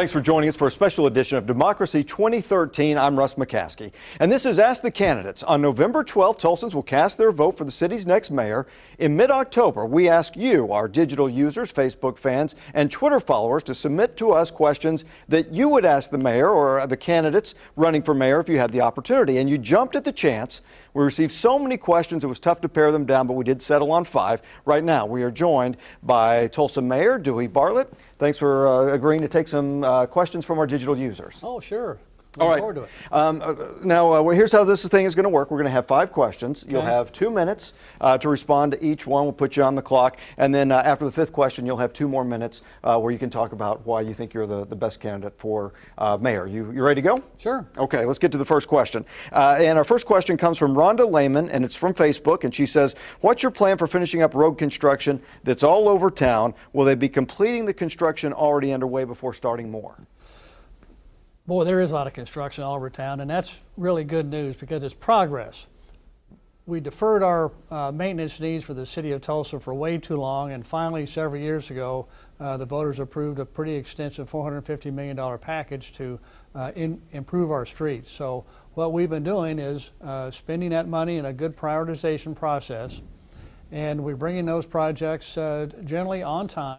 Thanks for joining us for a special edition of Democracy 2013. I'm Russ McCaskey, and this is Ask the Candidates. On November 12th, Tulsans will cast their vote for the city's next mayor. In mid-October, we ask you, our digital users, Facebook fans, and Twitter followers to submit to us questions that you would ask the mayor or the candidates running for mayor if you had the opportunity. And you jumped at the chance. We received so many questions, it was tough to pare them down, but we did settle on 5. Right now, we are joined by Tulsa Mayor Dewey Bartlett. Thanks for agreeing to take some questions from our digital users. Oh, sure. All right. Forward to it. Now, here's how this thing is going to work. We're going to have 5 questions. Okay. You'll have 2 minutes to respond to each one. We'll put you on the clock. And then after the 5th question, you'll have 2 more minutes where you can talk about why you think you're the best candidate for mayor. You ready to go? Sure. Okay, let's get to the first question. And our first question comes from Rhonda Lehman, and it's from Facebook. And she says, what's your plan for finishing up road construction that's all over town? Will they be completing the construction already underway before starting more? Boy, there is a lot of construction all over town, and that's really good news because it's progress. We deferred our maintenance needs for the city of Tulsa for way too long, and finally, several years ago, the voters approved a pretty extensive $450 million package to improve our streets. So what we've been doing is spending that money in a good prioritization process, and we're bringing those projects generally on time.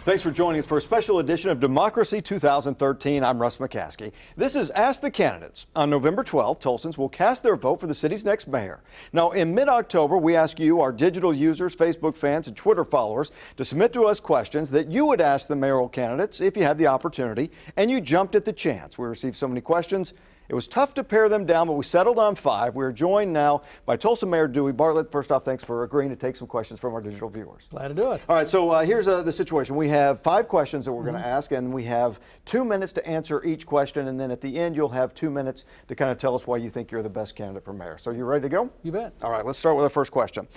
Thanks for joining us for a special edition of Democracy 2013. I'm Russ McCaskey. This is Ask the Candidates. On November 12th, Tulsans will cast their vote for the city's next mayor. Now, in mid-October, we ask you, our digital users, Facebook fans, and Twitter followers, to submit to us questions that you would ask the mayoral candidates if you had the opportunity, and you jumped at the chance. We received so many questions, It was tough to pare them down, but we settled on 5. We're joined now by Tulsa Mayor Dewey Bartlett. First off, thanks for agreeing to take some questions from our digital viewers. Glad to do it. All right, so here's the situation. We have 5 questions that we're going to ask, and we have 2 minutes to answer each question, and then at the end you'll have 2 minutes to kind of tell us why you think you're the best candidate for mayor. So you ready to go? You bet. All right, let's start with our first question.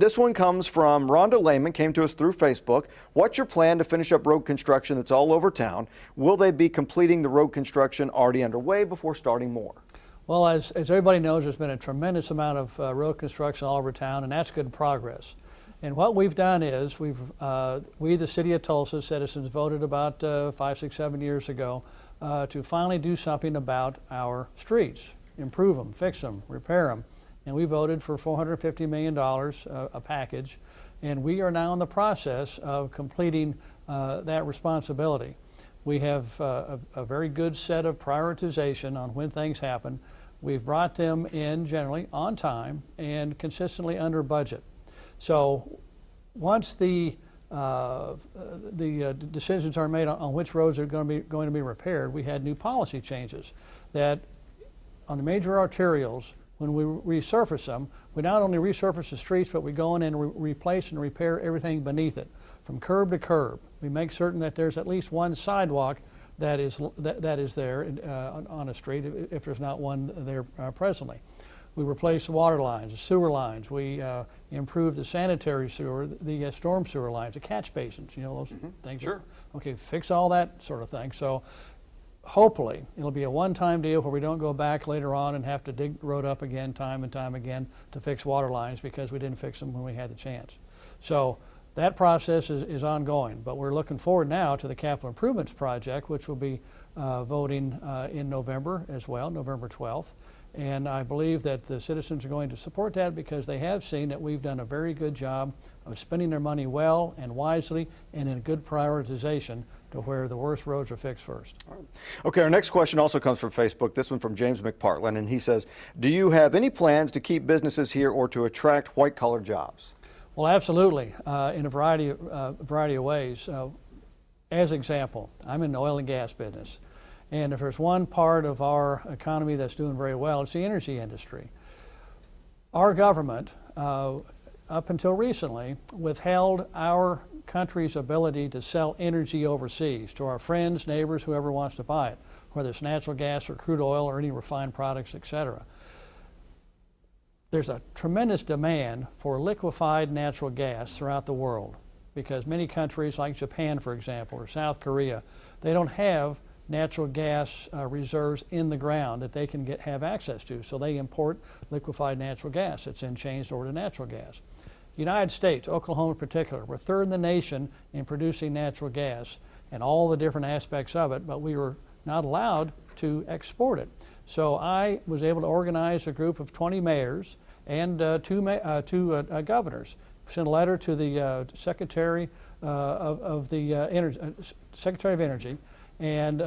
This one comes from Rhonda Lehman, came to us through Facebook. What's your plan to finish up road construction that's all over town? Will they be completing the road construction already underway before starting more? Well, as everybody knows, there's been a tremendous amount of road construction all over town, and that's good progress. And what we've done is we, the city of Tulsa citizens, voted about 5, 6, 7 years ago to finally do something about our streets, improve them, fix them, repair them. And we voted for $450 million, a package, and we are now in the process of completing that responsibility. We have a very good set of prioritization on when things happen. We've brought them in generally on time and consistently under budget. So once the decisions are made on which roads are going to be repaired, we had new policy changes that on the major arterials, when we resurface them, we not only resurface the streets, but we go in and replace and repair everything beneath it, from curb to curb. We make certain that there's at least one sidewalk that is there on a street if there's not one there presently. We replace the water lines, the sewer lines. We improve the sanitary sewer, the storm sewer lines, the catch basins, you know, those things. Sure. Okay, fix all that sort of thing. So hopefully it'll be a one-time deal where we don't go back later on and have to dig the road up again time and time again to fix water lines because we didn't fix them when we had the chance. So that process is ongoing, but we're looking forward now to the capital improvements project, which will be voting in November as well, November 12th. And I believe that the citizens are going to support that because they have seen that we've done a very good job of spending their money well and wisely and in good prioritization to where the worst roads are fixed first. Okay, our next question also comes from Facebook, this one from James McPartland, and he says, do you have any plans to keep businesses here or to attract white-collar jobs? Well, absolutely, in a variety of ways. As example, I'm in the oil and gas business, and if there's one part of our economy that's doing very well, it's the energy industry. Our government, up until recently, withheld our country's ability to sell energy overseas to our friends, neighbors, whoever wants to buy it, whether it's natural gas or crude oil or any refined products, etc. There's a tremendous demand for liquefied natural gas throughout the world because many countries like Japan, for example, or South Korea, they don't have natural gas reserves in the ground that they can have access to, so they import liquefied natural gas that's then changed over to natural gas. United States, Oklahoma in particular, we're third in the nation in producing natural gas and all the different aspects of it, but we were not allowed to export it. So I was able to organize a group of 20 mayors and two governors. Sent a letter to the Secretary of Energy and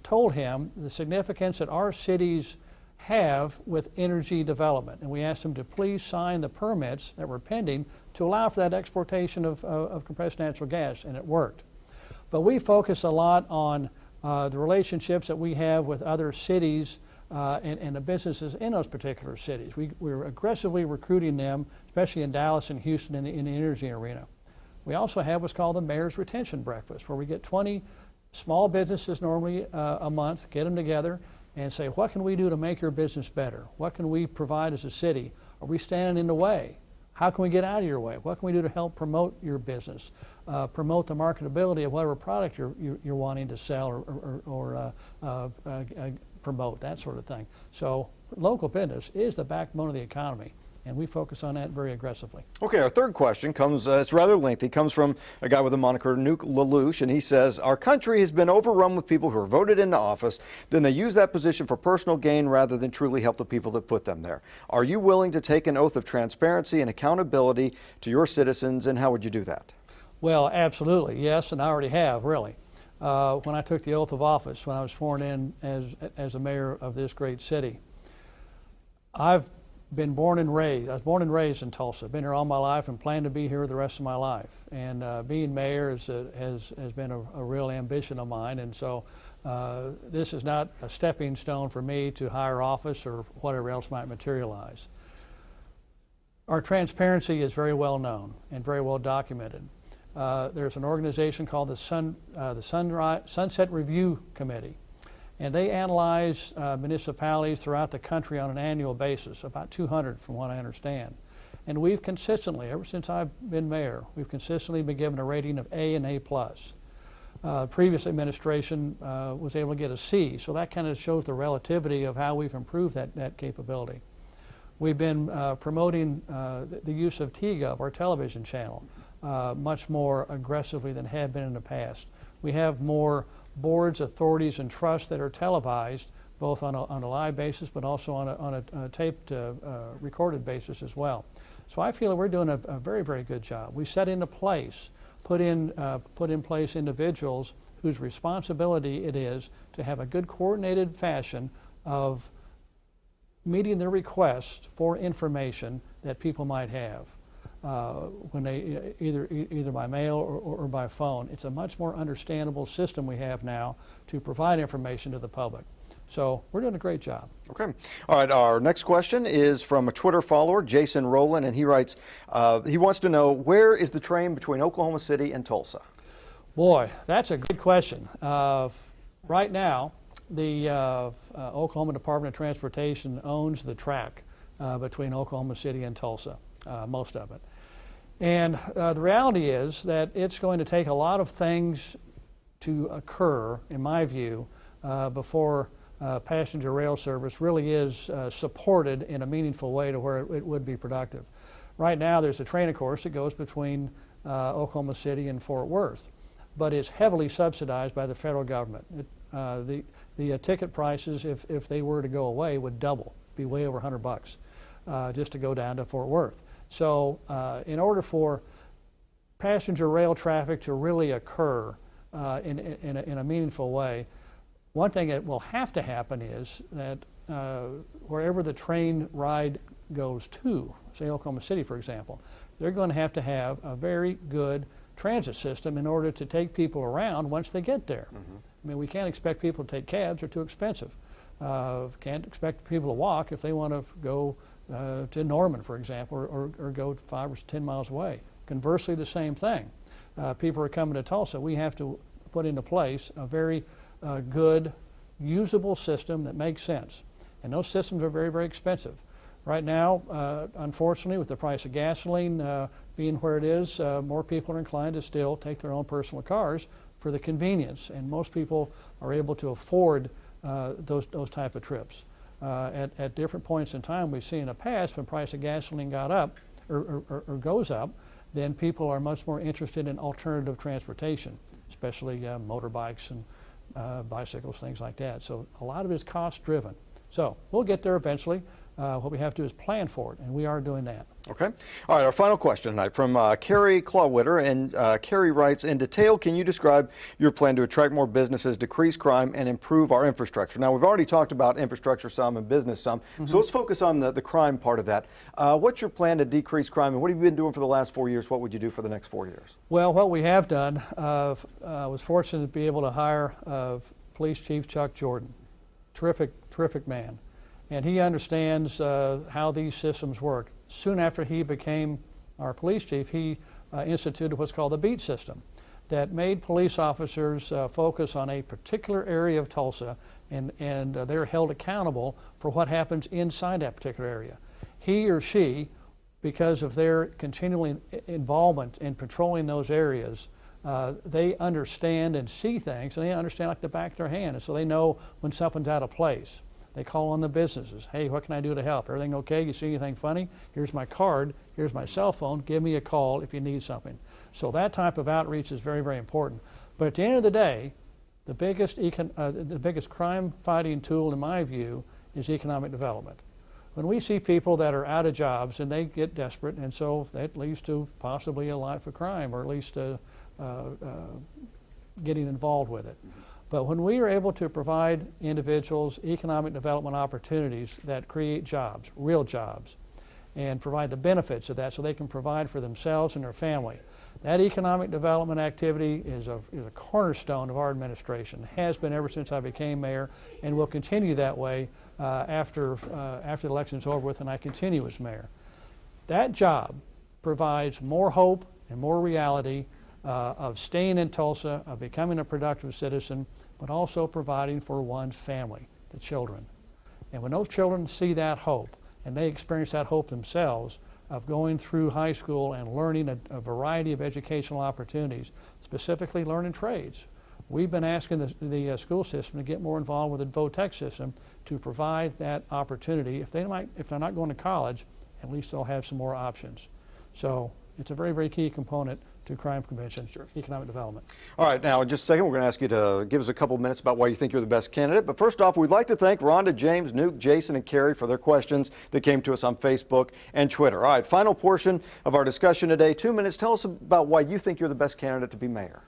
told him the significance that our cities have with energy development. And we asked them to please sign the permits that were pending to allow for that exportation of compressed natural gas, and it worked. But we focus a lot on the relationships that we have with other cities and the businesses in those particular cities. We're aggressively recruiting them, especially in Dallas and Houston in the energy arena. We also have what's called the Mayor's Retention Breakfast, where we get 20 small businesses normally a month, get them together and say, what can we do to make your business better? What can we provide as a city? Are we standing in the way? How can we get out of your way? What can we do to help promote your business, promote the marketability of whatever product you're wanting to sell or promote, that sort of thing. So local business is the backbone of the economy, and we focus on that very aggressively. Okay, our third question comes, it's rather lengthy, comes from a guy with the moniker Nuke Lelouch, and he says, our country has been overrun with people who are voted into office, then they use that position for personal gain rather than truly help the people that put them there. Are you willing to take an oath of transparency and accountability to your citizens, and how would you do that? Well, absolutely, yes, and I already have, really. When I took the oath of office, when I was sworn in as a mayor of this great city, I've been born and raised. I was born and raised in Tulsa. I've been here all my life and plan to be here the rest of my life. And being mayor has been a real ambition of mine. And so This is not a stepping stone for me to higher office or whatever else might materialize. Our transparency is very well known and very well documented. There's an organization called the Sunset Review Committee, and they analyze municipalities throughout the country on an annual basis, about 200 from what I understand. And we've consistently, ever since I've been mayor, we've consistently been given a rating of A and A+. Previous administration was able to get a C, so that kind of shows the relativity of how we've improved that capability. We've been promoting the use of TGov, our television channel, much more aggressively than had been in the past. We have more boards, authorities, and trusts that are televised, both on a live basis, but also on a taped, recorded basis as well. So I feel that we're doing a very, very good job. We set into place, put in place individuals whose responsibility it is to have a good coordinated fashion of meeting their requests for information that people might have when they either by mail or by phone. It's a much more understandable system we have now to provide information to the public. So we're doing a great job. Okay. All right. Our next question is from a Twitter follower, Jason Rowland, and he writes, he wants to know, where is the train between Oklahoma City and Tulsa? Boy, that's a good question. Right now, the Oklahoma Department of Transportation owns the track between Oklahoma City and Tulsa, most of it. And the reality is that it's going to take a lot of things to occur, in my view, before passenger rail service really is supported in a meaningful way to where it would be productive. Right now, there's a train, of course, that goes between Oklahoma City and Fort Worth, but it's heavily subsidized by the federal government. The ticket prices, if they were to go away, would double, be way over $100 just to go down to Fort Worth. So in order for passenger rail traffic to really occur in a meaningful way, one thing that will have to happen is that wherever the train ride goes to, say Oklahoma City, for example, they're going to have a very good transit system in order to take people around once they get there. Mm-hmm. I mean, we can't expect people to take cabs, they're too expensive. Can't expect people to walk if they want to go to Norman, for example, or go 5 or 10 miles away. Conversely, the same thing. People are coming to Tulsa. We have to put into place a very good, usable system that makes sense. And those systems are very, very expensive. Right now, unfortunately, with the price of gasoline being where it is, more people are inclined to still take their own personal cars for the convenience, and most people are able to afford those type of trips. At different points in time, we've seen in the past when the price of gasoline got up or goes up, then people are much more interested in alternative transportation, especially motorbikes and bicycles, things like that. So a lot of it is cost driven. So we'll get there eventually. What we have to do is plan for it, and we are doing that. Okay. All right, our final question tonight from Carrie Clawwitter, and Carrie writes, in detail, can you describe your plan to attract more businesses, decrease crime, and improve our infrastructure? Now, we've already talked about infrastructure some and business some, so let's focus on the crime part of that. What's your plan to decrease crime, and what have you been doing for the last 4 years? What would you do for the next 4 years? Well, what we have done, I was fortunate to be able to hire Police Chief Chuck Jordan. Terrific man. And he understands how these systems work. Soon after he became our police chief, he instituted what's called the beat system that made police officers focus on a particular area of Tulsa, and they're held accountable for what happens inside that particular area. He or she, because of their continual involvement in patrolling those areas, they understand and see things, and they understand like the back of their hand, and so they know when something's out of place. They call on the businesses. Hey, what can I do to help? Everything okay? You see anything funny? Here's my card. Here's my cell phone. Give me a call if you need something. So that type of outreach is very, very important. But at the end of the day, the biggest crime-fighting tool, in my view, is economic development. When we see people that are out of jobs and they get desperate, and so that leads to possibly a life of crime, or at least getting involved with it. But when we are able to provide individuals economic development opportunities that create jobs, real jobs, and provide the benefits of that so they can provide for themselves and their family, That economic development activity is a cornerstone of our administration, has been ever since I became mayor, and will continue that way after the election's over with and I continue as mayor. That job provides more hope and more reality of staying in Tulsa, of becoming a productive citizen, but also providing for one's family, the children. And when those children see that hope, and they experience that hope themselves, of going through high school and learning a variety of educational opportunities, specifically learning trades. We've been asking the school system to get more involved with the VOTEC system to provide that opportunity. If they're not going to college, at least they'll have some more options. So it's a very, very key component to crime prevention, economic development. All right, now in just a second, we're going to ask you to give us a couple of minutes about why you think you're the best candidate. But first off, we'd like to thank Rhonda, James, Nuke, Jason, and Carrie for their questions that came to us on Facebook and Twitter. All right, final portion of our discussion today, 2 minutes. Tell us about why you think you're the best candidate to be mayor.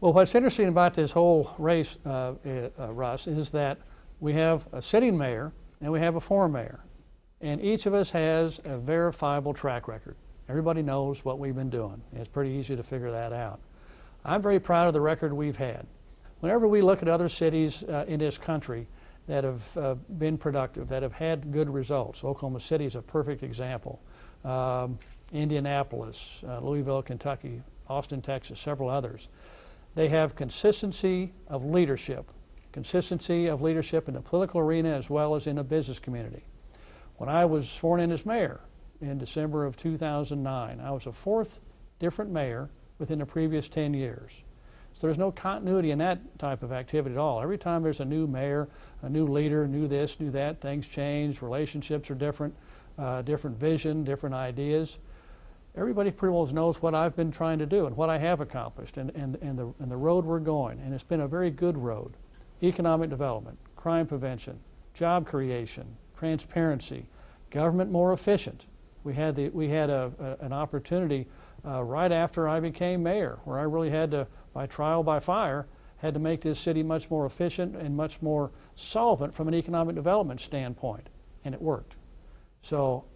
Well, what's interesting about this whole race, Russ, is that we have a sitting mayor and we have a former mayor. And each of us has a verifiable track record. Everybody knows what we've been doing. It's pretty easy to figure that out. I'm very proud of the record we've had. Whenever we look at other cities in this country that have been productive, that have had good results, Oklahoma City is a perfect example. Indianapolis, Louisville, Kentucky, Austin, Texas, several others. They have consistency of leadership in the political arena as well as in the business community. When I was sworn in as mayor in December of 2009, I was the fourth different mayor within the previous 10 years. So there's no continuity in that type of activity at all. Every time there's a new mayor, a new leader, new this, new that, things change, relationships are different, different vision, different ideas. Everybody pretty well knows what I've been trying to do and what I have accomplished and the road we're going. And it's been a very good road. Economic development, crime prevention, job creation, transparency, government more efficient. We had an opportunity right after I became mayor where I really had to, by trial by fire, had to make this city much more efficient and much more solvent from an economic development standpoint, and it worked. So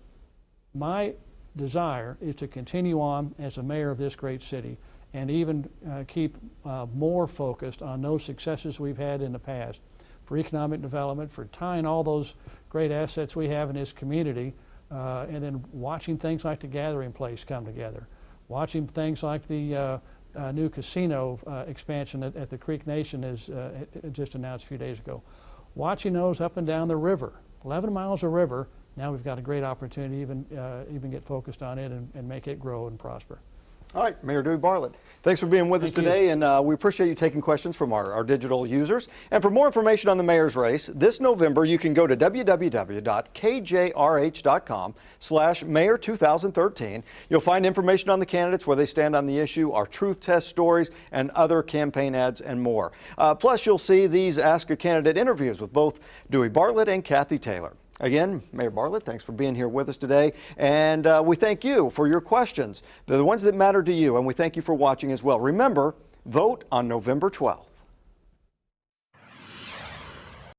my desire is to continue on as a mayor of this great city and even keep more focused on those successes we've had in the past for economic development, for tying all those great assets we have in this community, and then watching things like the Gathering Place come together, watching things like the new casino expansion at the Creek Nation is just announced a few days ago. Watching those up and down the river, 11 miles of river. Now we've got a great opportunity to even get focused on it and make it grow and prosper. All right, Mayor Dewey Bartlett, thanks for being with us today, and we appreciate you taking questions from our digital users. And for more information on the mayor's race, this November you can go to www.kjrh.com/mayor2013. You'll find information on the candidates, where they stand on the issue, our truth test stories, and other campaign ads and more. Plus, you'll see these Ask a Candidate interviews with both Dewey Bartlett and Kathy Taylor. Again, Mayor Bartlett, thanks for being here with us today, and we thank you for your questions. They're the ones that matter to you, and we thank you for watching as well. Remember, vote on November 12th.